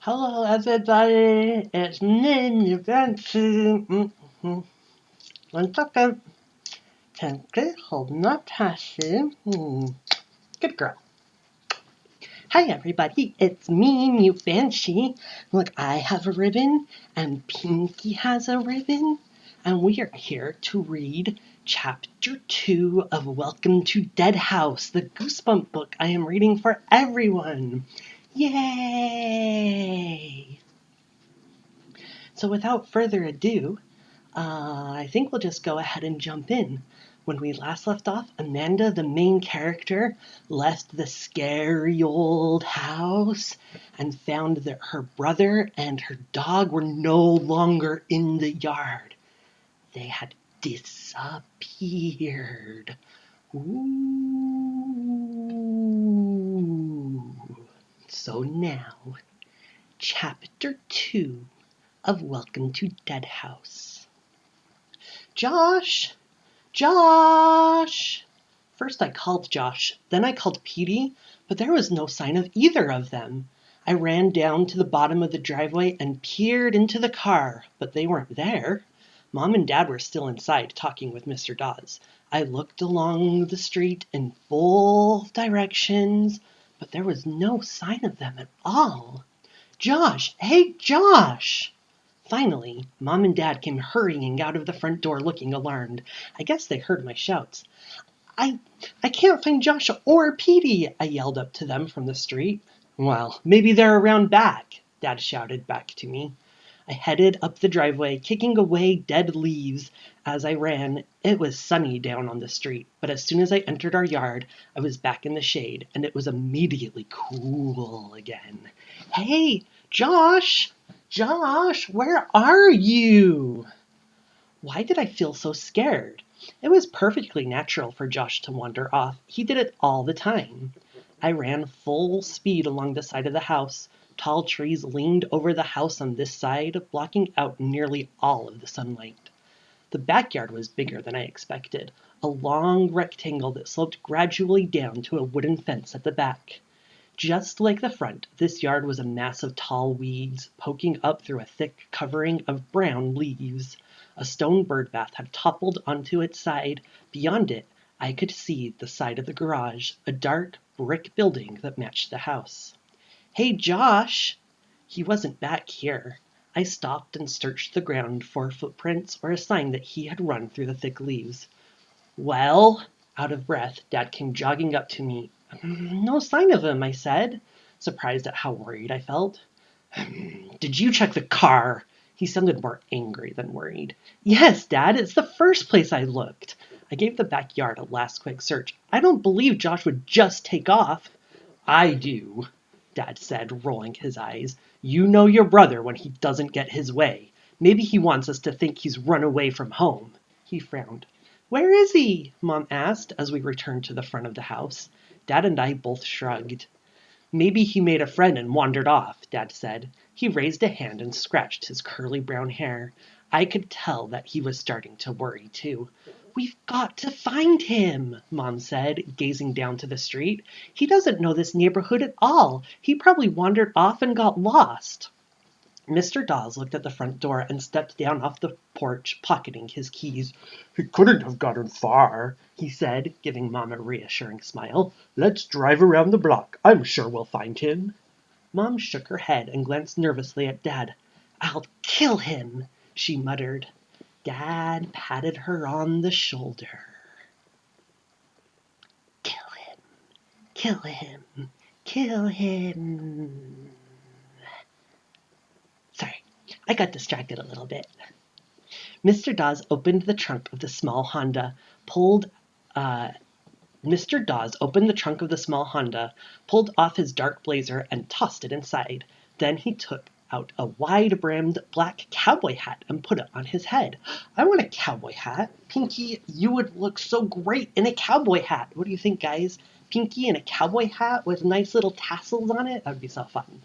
Hello, everybody. It's me, Fancy. One second. Tanky, hold not Tassie. Good girl. Hi, everybody. It's me, Mew Fancy. Look, I have a ribbon, and Pinky has a ribbon, and we are here to read Chapter 2 of Welcome to Dead House, the Goosebump book I am reading for everyone. Yay! So without further ado, I think we'll just go ahead and jump in. When we last left off, Amanda, the main character, left the scary old house and found that her brother and her dog were no longer in the yard. They had disappeared. Ooh. So now, Chapter 2 of Welcome to Dead House. Josh! Josh! First I called Josh, then I called Petey, but there was no sign of either of them. I ran down to the bottom of the driveway and peered into the car, but they weren't there. Mom and Dad were still inside talking with Mr. Dawes. I looked along the street in both directions, but there was no sign of them at all. Josh! Hey, Josh! Finally, Mom and Dad came hurrying out of the front door looking alarmed. I guess they heard my shouts. I can't find Josh or Petey, I yelled up to them from the street. Well, maybe they're around back, Dad shouted back to me. I headed up the driveway, kicking away dead leaves as I ran. It was sunny down on the street, but as soon as I entered our yard, I was back in the shade, and it was immediately cool again. Hey, Josh! Josh, where are you? Why did I feel so scared? It was perfectly natural for Josh to wander off. He did it all the time. I ran full speed along the side of the house. Tall trees leaned over the house on this side, blocking out nearly all of the sunlight. The backyard was bigger than I expected, a long rectangle that sloped gradually down to a wooden fence at the back. Just like the front, this yard was a mass of tall weeds, poking up through a thick covering of brown leaves. A stone bird bath had toppled onto its side. Beyond it, I could see the side of the garage, a dark brick building that matched the house. Hey, Josh! He wasn't back here. I stopped and searched the ground for footprints or a sign that he had run through the thick leaves. Well, out of breath, Dad came jogging up to me. No sign of him, I said, surprised at how worried I felt. Did you check the car? He sounded more angry than worried. Yes, Dad, it's the first place I looked. I gave the backyard a last quick search. I don't believe Josh would just take off. I do, Dad said, rolling his eyes. You know your brother when he doesn't get his way. Maybe he wants us to think he's run away from home. He frowned. Where is he? Mom asked as we returned to the front of the house. Dad and I both shrugged. Maybe he made a friend and wandered off, Dad said. He raised a hand and scratched his curly brown hair. I could tell that he was starting to worry, too. We've got to find him, Mom said, gazing down to the street. He doesn't know this neighborhood at all. He probably wandered off and got lost. Mr. Dawes looked at the front door and stepped down off the porch, pocketing his keys. He couldn't have gotten far, he said, giving Mom a reassuring smile. Let's drive around the block. I'm sure we'll find him. Mom shook her head and glanced nervously at Dad. I'll kill him, she muttered. Dad patted her on the shoulder. Kill him, kill him, kill him. Sorry, I got distracted a little bit. Mr. Dawes opened the trunk of the small Honda, pulled off his dark blazer and tossed it inside. Then he took out a wide-brimmed black cowboy hat and put it on his head. I want a cowboy hat. Pinky, you would look so great in a cowboy hat. What do you think, guys? Pinky in a cowboy hat with nice little tassels on it? That would be so fun.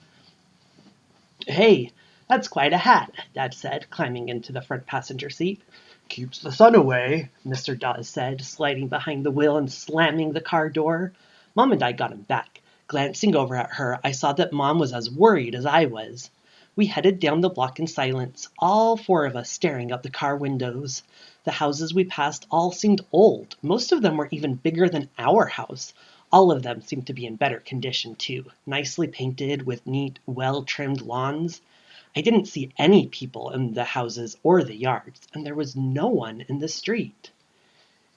Hey, that's quite a hat, Dad said, climbing into the front passenger seat. Keeps the sun away, Mr. Dawes said, sliding behind the wheel and slamming the car door. Mom and I got him back, Glancing over at her, I saw that Mom was as worried as I was. We headed down the block in silence, all four of us staring out the car windows. The houses we passed all seemed old. Most of them were even bigger than our house. All of them seemed to be in better condition, too, nicely painted with neat, well-trimmed lawns. I didn't see any people in the houses or the yards, and there was no one in the street.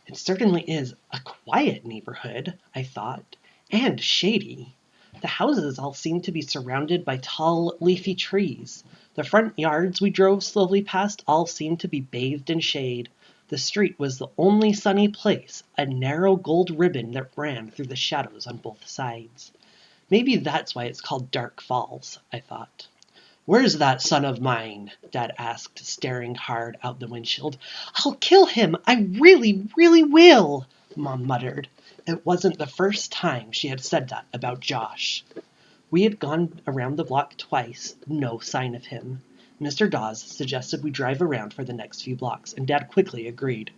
It certainly is a quiet neighborhood, I thought, and shady. The houses all seemed to be surrounded by tall, leafy trees. The front yards we drove slowly past all seemed to be bathed in shade. The street was the only sunny place, a narrow gold ribbon that ran through the shadows on both sides. Maybe that's why it's called Dark Falls, I thought. "Where's that son of mine?" Dad asked, staring hard out the windshield. "I'll kill him! I really, really will!" Mom muttered. It wasn't the first time she had said that about Josh. We had gone around the block twice, no sign of him. Mr. Dawes suggested we drive around for the next few blocks, and Dad quickly agreed.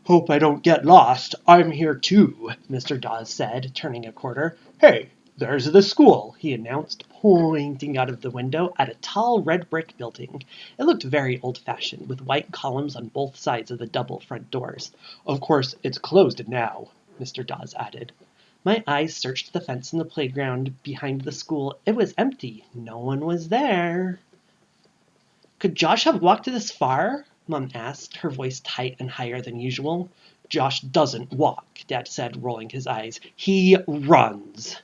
"Hope I don't get lost. I'm here too," Mr. Dawes said, turning a corner. "Hey, there's the school," he announced, pointing out of the window at a tall red brick building. It looked very old-fashioned, with white columns on both sides of the double front doors. "Of course, it's closed now," Mr. Dawes added. My eyes searched the fence in the playground behind the school. It was empty. No one was there. "Could Josh have walked this far?" Mom asked, her voice tight and higher than usual. "Josh doesn't walk," Dad said, rolling his eyes. "He runs."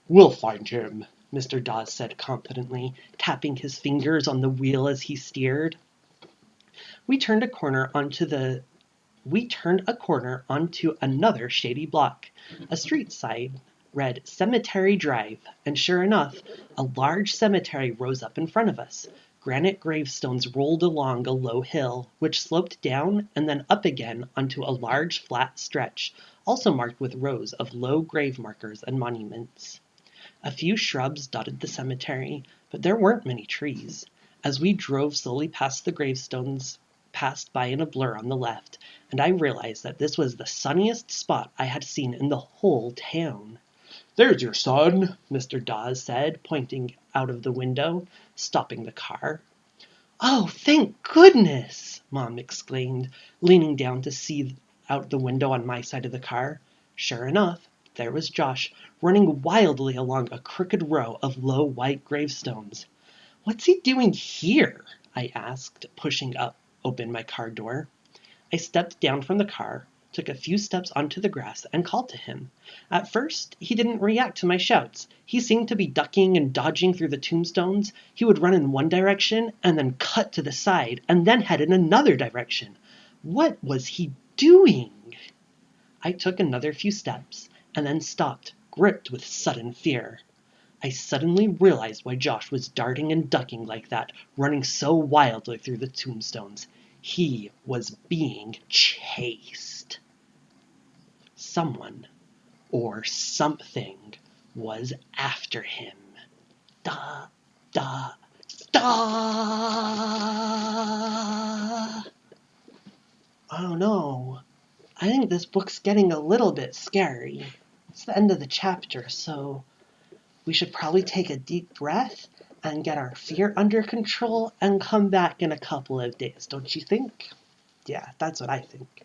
"We'll find him," Mr. Dawes said confidently, tapping his fingers on the wheel as he steered. We turned a corner onto another shady block. A street sign read Cemetery Drive, and sure enough, a large cemetery rose up in front of us. Granite gravestones rolled along a low hill, which sloped down and then up again onto a large flat stretch, also marked with rows of low grave markers and monuments. A few shrubs dotted the cemetery, but there weren't many trees. As we drove slowly past the gravestones, passed by in a blur on the left, and I realized that this was the sunniest spot I had seen in the whole town. "There's your son," Mr. Dawes said, pointing out of the window, stopping the car. "Oh, thank goodness!" Mom exclaimed, leaning down to see out the window on my side of the car. Sure enough, there was Josh, running wildly along a crooked row of low white gravestones. "What's he doing here?" I asked, pushing open my car door. I stepped down from the car, took a few steps onto the grass, and called to him. At first, he didn't react to my shouts. He seemed to be ducking and dodging through the tombstones. He would run in one direction and then cut to the side and then head in another direction. What was he doing? I took another few steps and then stopped, gripped with sudden fear. I suddenly realized why Josh was darting and ducking like that, running so wildly through the tombstones. He was being chased. Someone or something was after him. Da, da, da! Oh no, I think this book's getting a little bit scary. It's the end of the chapter, so we should probably take a deep breath and get our fear under control and come back in a couple of days, don't you think? Yeah, that's what I think.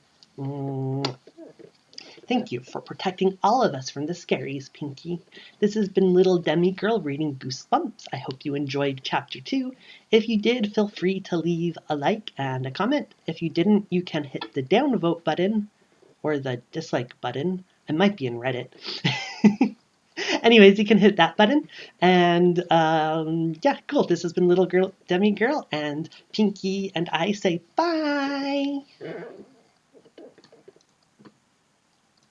Thank you for protecting all of us from the scaries, Pinky. This has been little Demigirl reading Goosebumps. I hope you enjoyed Chapter 2. If you did, feel free to leave a like and a comment. If you didn't, you can hit the downvote button or the dislike button. I might be in Reddit. Anyways, you can hit that button. And yeah, cool. This has been little girl Demigirl, and Pinky and I say bye.